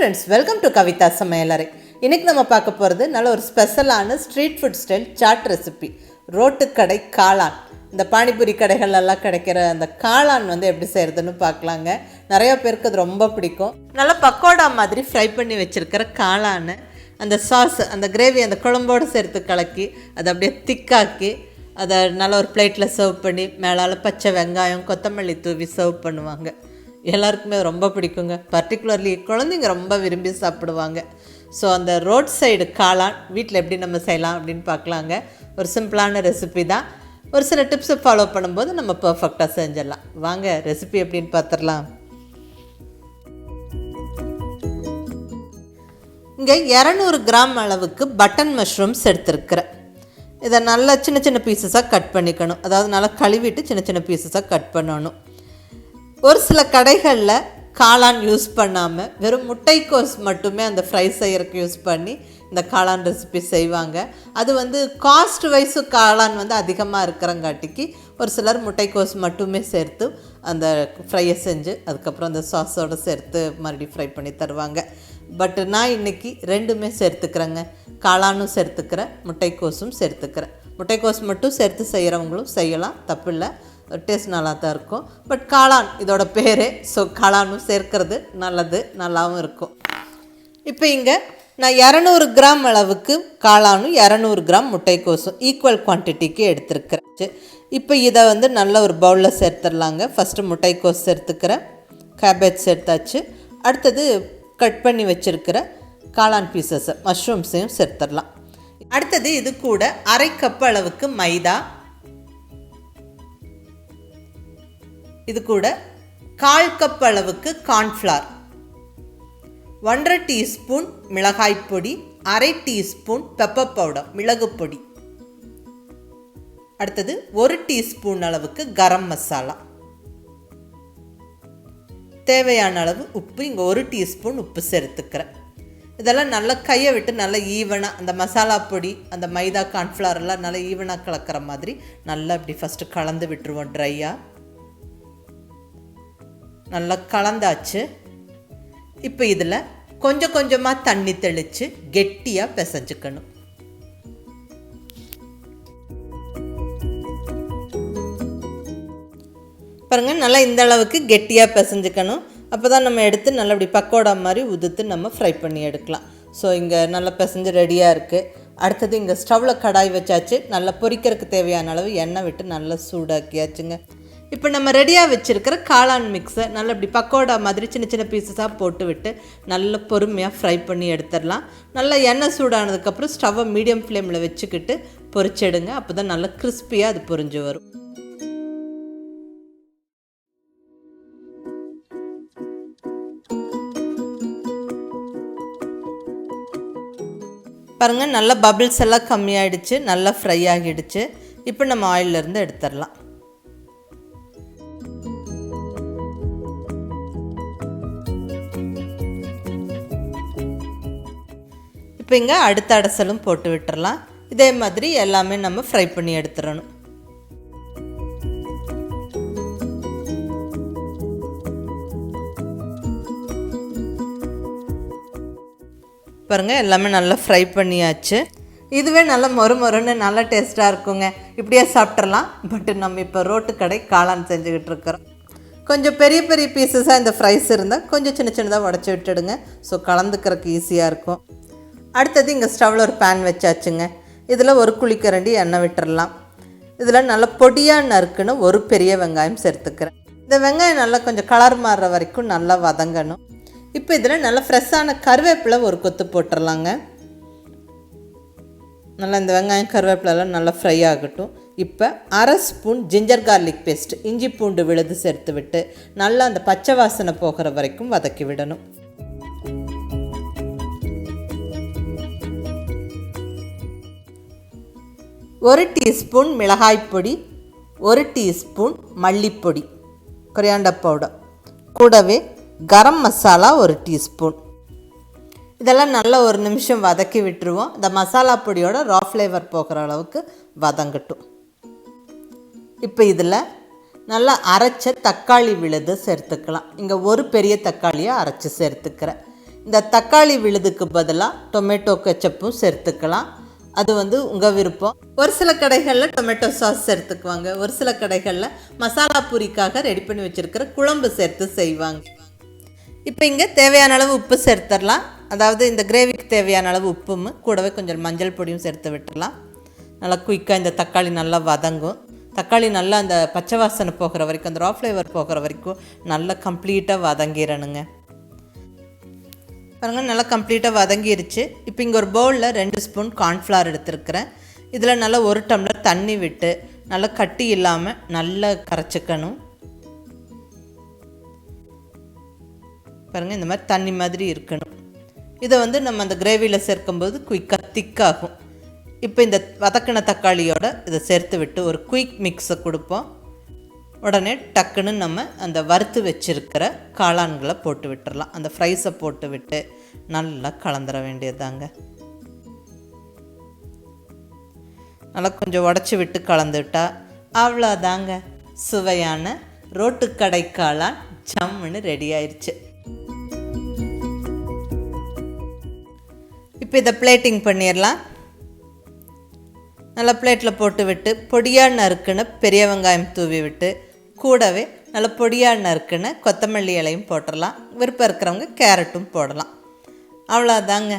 Friends, welcome to கவிதாசmayalarai. இன்றைக்கி நம்ம பார்க்க போகிறது நல்ல ஒரு ஸ்பெஷலான street food style chaat recipe. Road கடை காளான். இந்த பானிபூரி கடைகளெல்லாம் கிடைக்கிற அந்த காளான் எப்படி செய்கிறதுன்னு பார்க்கலாங்க. நிறையா பேருக்கு அது ரொம்ப பிடிக்கும். நல்லா பக்கோடா மாதிரி ஃப்ரை பண்ணி வச்சுருக்கிற காளான் அந்த சாஸ், அந்த கிரேவி, அந்த குழம்போடு சேர்த்து கலக்கி அதை அப்படியே திக்காக்கி அதை நல்ல ஒரு பிளேட்டில் சர்வ் பண்ணி மேலால் பச்சை வெங்காயம், கொத்தமல்லி தூவி சர்வ் பண்ணுவாங்க. எல்லாருக்குமே ரொம்ப பிடிக்குங்க. பர்டிகுலர்லி குழந்தைங்க ரொம்ப விரும்பி சாப்பிடுவாங்க. ஸோ அந்த ரோட் சைடு காளான் வீட்டில் எப்படி நம்ம செய்யலாம் அப்படின்னு பார்க்கலாங்க. ஒரு சிம்பிளான ரெசிபி தான். ஒரு சில டிப்ஸை ஃபாலோ பண்ணும்போது நம்ம பர்ஃபெக்டாக செஞ்சிடலாம். வாங்க ரெசிபி எப்படின்னு பார்த்துடலாம். இங்கே 200 கிராம் அளவுக்கு பட்டன் மஷ்ரூம்ஸ் எடுத்துருக்கிறேன். இதை நல்லா சின்ன சின்ன பீசஸாக கட் பண்ணிக்கணும். அதாவது நல்லா கழுவிட்டு சின்ன சின்ன பீசஸாக கட் பண்ணணும். ஒரு சில கடைகளில் காளான் யூஸ் பண்ணாமல் வெறும் முட்டைக்கோஸ் மட்டுமே அந்த ஃப்ரை செய்யறதுக்கு யூஸ் பண்ணி இந்த காளான் ரெசிபி செய்வாங்க. அது காஸ்ட் வைஸு காளான் அதிகமாக இருக்கிறங்காட்டிக்கு ஒரு சிலர் முட்டைக்கோஸ் மட்டுமே சேர்த்து அந்த ஃப்ரையை செஞ்சு அதுக்கப்புறம் அந்த சாஸோடு சேர்த்து மறுபடியும் ஃப்ரை பண்ணி தருவாங்க. பட் நான் இன்றைக்கி ரெண்டுமே சேர்த்துக்கிறேங்க. காளானும் சேர்த்துக்கிறேன், முட்டைக்கோஸும் சேர்த்துக்கிறேன். முட்டைக்கோஸ் மட்டும் சேர்த்து செய்கிறவங்களும் செய்யலாம், தப்பில்லை, டேஸ்ட் நல்லா தான் இருக்கும். பட் காளான் இதோட பேர். ஸோ காளானும் சேர்க்கிறது நல்லது, நல்லாவும் இருக்கும். இப்போ இங்கே நான் 200 கிராம் அளவுக்கு காளானும் 200 கிராம் முட்டைக்கோஸும் ஈக்குவல் குவான்டிட்டிக்கு எடுத்துருக்கிறேன். இப்போ இதை நல்ல ஒரு பவுலில் சேர்த்துடலாங்க. ஃபஸ்ட்டு முட்டைக்கோஸ் சேர்த்துக்கிறேன், கேபேஜ் சேர்த்தாச்சு. அடுத்தது கட் பண்ணி வச்சுருக்கிற காளான் பீசஸை, மஷ்ரூம்ஸையும் சேர்த்துடலாம். அடுத்தது இது கூட 1/2 கப் அளவுக்கு மைதா, இது கூட 1/4 கப் அளவுக்கு கார்ன்ஃப்ளவர், 1/2 டீஸ்பூன் மிளகாய் பொடி, 1/2 டீஸ்பூன் பெப்பர் பவுடர் மிளகு பொடி, அடுத்தது 1 டீஸ்பூன் அளவுக்கு கரம் மசாலா, தேவையான அளவு உப்பு. இங்கே 1 டீஸ்பூன் உப்பு சேர்த்துக்கிறேன். இதெல்லாம் நல்லா கையை விட்டு நல்லா ஈவனாக அந்த மசாலா பொடி, அந்த மைதா, கார்ன்ஃப்ளவர் எல்லாம் நல்லா ஈவனாக கலக்கிற மாதிரி நல்லா இப்படி ஃபஸ்ட்டு கலந்து விட்டுருவோம். ட்ரையாக நல்லா கலந்தாச்சு. இப்போ இதில் கொஞ்சம் கொஞ்சமாக தண்ணி தெளித்து கெட்டியாக பிசைஞ்சுக்கணும். பாருங்கள், நல்லா இந்த அளவுக்கு கெட்டியாக பிசைஞ்சுக்கணும். அப்போ தான் நம்ம எடுத்து நல்லா இப்படி பக்கோடா மாதிரி உதுத்து நம்ம ஃப்ரை பண்ணி எடுக்கலாம். ஸோ இங்கே நல்லா பிசைஞ்சு ரெடியாக இருக்குது. அடுத்தது இங்கே ஸ்டவ்வில் கடாய் வச்சாச்சு. நல்லா பொரிக்கிறதுக்கு தேவையான அளவு எண்ணெய் விட்டு நல்லா சூடாக்கியாச்சுங்க. இப்போ நம்ம ரெடியாக வச்சுருக்கிற காளான் மிக்ஸை நல்லா இப்படி பக்கோடா மாதிரி சின்ன சின்ன பீசஸாக போட்டு விட்டு நல்லா பொறுமையாக ஃப்ரை பண்ணி எடுத்துடலாம். நல்லா எண்ணெய் சூடானதுக்கப்புறம் ஸ்டவ்வை மீடியம் ஃப்ளேமில் வச்சுக்கிட்டு பொரிச்செடுங்க. அப்போ தான் நல்லா கிறிஸ்பியாக அது பொரிஞ்சு வரும். பாருங்கள், நல்லா பபிள்ஸ் எல்லாம் கம்மியாகிடுச்சு, நல்லா ஃப்ரை ஆகிடுச்சு. இப்போ நம்ம ஆயிலிருந்து எடுத்துடலாம். இப்போ இங்கே அடுத்த அடசலும் போட்டு விட்டுறலாம். இதே மாதிரி எல்லாமே நம்ம ஃப்ரை பண்ணி எடுத்துடணும். பாருங்கள், எல்லாமே நல்லா ஃப்ரை பண்ணியாச்சு. இதுவே நல்லா மொறுன்னு நல்லா டேஸ்ட்டாக இருக்குங்க. இப்படியே சாப்பிட்றலாம். பட் நம்ம இப்போ ரோட்டு கடை காளான் செஞ்சுக்கிட்டு இருக்கிறோம். கொஞ்சம் பெரிய பெரிய பீசஸாக இந்த ஃப்ரைஸ் இருந்தால் கொஞ்சம் சின்ன சின்னதாக உடச்சி விட்டுடுங்க. ஸோ கலந்துக்கிறதுக்கு ஈஸியாக இருக்கும். அடுத்தது இங்கே ஸ்டவ்வில் ஒரு பேன் வச்சாச்சுங்க. இதில் 1 குழிக்கரண்டி எண்ணெய் விட்டுறலாம். இதில் நல்லா பொடியாக நறுக்குன்னு ஒரு பெரிய வெங்காயம் சேர்த்துக்கிறேன். இந்த வெங்காயம் நல்லா கொஞ்சம் கலர் மாறுற வரைக்கும் நல்லா வதங்கணும். இப்போ இதில் நல்லா ஃப்ரெஷ்ஷான கருவேப்பிலை 1 கொத்து போட்டுடலாங்க. நல்லா இந்த வெங்காயம் கருவேப்பிலெல்லாம் நல்லா ஃப்ரை ஆகட்டும். இப்போ 1/2 ஸ்பூன் ஜிஞ்சர் கார்லிக் பேஸ்ட், இஞ்சி பூண்டு விழுது சேர்த்து விட்டு நல்லா அந்த பச்சை வாசனை போகிற வரைக்கும் வதக்கி விடணும். ஒரு டீஸ்பூன் மிளகாய் பொடி, 1 டீஸ்பூன் மல்லிப்பொடி, கொரியாண்டர் பவுடர், கூடவே கரம் மசாலா 1 டீஸ்பூன். இதெல்லாம் நல்லா 1 நிமிஷம் வதக்கி விட்டுருவோம். இந்த மசாலா பொடியோட ரா ஃப்ளேவர் போகிற அளவுக்கு வதங்கட்டும். இப்போ இதில் நல்லா அரைச்ச தக்காளி விழுது சேர்த்துக்கலாம். இங்கே 1 பெரிய தக்காளியை அரைச்சி சேர்த்துக்கிறேன். இந்த தக்காளி விழுதுக்கு பதிலாக டொமேட்டோ கெச்சப்பும் சேர்த்துக்கலாம். அது உங்கள் விருப்பம். ஒரு சில கடைகளில் டொமேட்டோ சாஸ் சேர்த்துக்குவாங்க. ஒரு சில கடைகளில் மசாலா பூரிக்காக ரெடி பண்ணி வச்சுருக்கிற குழம்பு சேர்த்து செய்வாங்க. இப்போ இங்கே தேவையான அளவு உப்பு சேர்த்துடலாம். அதாவது இந்த கிரேவிக்கு தேவையான அளவு உப்பும் கூடவே கொஞ்சம் மஞ்சள் பொடியும் சேர்த்து விட்டுடலாம். நல்லா குயிக்காக இந்த தக்காளி நல்லா வதங்கும். தக்காளி நல்லா அந்த பச்சை வாசனை போகிற வரைக்கும், அந்த ரா ஃப்ளேவர் போகிற வரைக்கும் நல்லா கம்ப்ளீட்டாக வதங்கிடணுங்க. பாருங்கள், நல்லா கம்ப்ளீட்டாக வதங்கிருச்சு. இப்போ இங்கே ஒரு பவுலில் 2 ஸ்பூன் கார்ன்ஃப்ளவர் எடுத்துருக்கிறேன். இதில் நல்லா 1 டம்ளர் தண்ணி விட்டு நல்லா கட்டி இல்லாமல் நல்லா கரைச்சிக்கணும். பாருங்கள், இந்த மாதிரி தண்ணி மாதிரி இருக்கணும். இதை நம்ம அந்த கிரேவியில் சேர்க்கும்போது குயிக்காக திக்காகும். இப்போ இந்த வதக்கின தக்காளியோடு இதை சேர்த்து விட்டு ஒரு குயிக் மிக்ஸை கொடுப்போம். உடனே டக்குன்னு நம்ம அந்த வறுத்து வச்சுருக்கிற காளான்களை போட்டு விட்டுடலாம். அந்த ஃப்ரைஸை போட்டு விட்டு நல்லா கலந்துட வேண்டியதாங்க. நல்லா கொஞ்சம் உடச்சி விட்டு கலந்துவிட்டா அவ்வளோதாங்க, சுவையான ரோட்டுக்கடை காளான் ஜம்முன்னு ரெடி ஆயிடுச்சு. இப்போ இதை பிளேட்டிங் பண்ணிடலாம். நல்லா பிளேட்டில் போட்டு விட்டு பொடியாக நறுக்குன்னு பெரிய வெங்காயம் தூவி விட்டு கூடவே நல்லா பொடியாக நறுக்குன்னு கொத்தமல்லி இலையும் போட்டுடலாம். விருப்பம் இருக்கிறவங்க கேரட்டும் போடலாம். அவ்வளோதாங்க,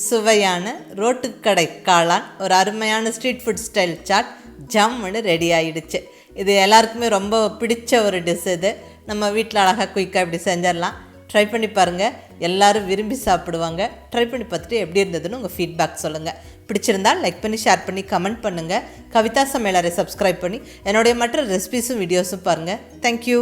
சுவையான ரோட்டுக்கடை காளான் ஒரு அருமையான ஸ்ட்ரீட் ஃபுட் ஸ்டைல் சாட் ஜம்முன்னு ரெடி ஆகிடுச்சு. இது எல்லாருக்குமே ரொம்ப பிடிச்ச ஒரு டிஷ். இது நம்ம வீட்டில் அழகாக குயிக்காக இப்படி செஞ்சிடலாம். ட்ரை பண்ணி பாருங்கள், எல்லோரும் விரும்பி சாப்பிடுவாங்க. ட்ரை பண்ணி பார்த்துட்டு எப்படி இருந்ததுன்னு உங்கள் ஃபீட்பேக் சொல்லுங்கள். பிடிச்சிருந்தால் லைக் பண்ணி, ஷேர் பண்ணி, கமெண்ட் பண்ணுங்கள். கவிதா சமையலறை சப்ஸ்கிரைப் பண்ணி என்னுடைய மற்ற ரெசிபீஸும் வீடியோஸும் பாருங்கள். தேங்க்யூ.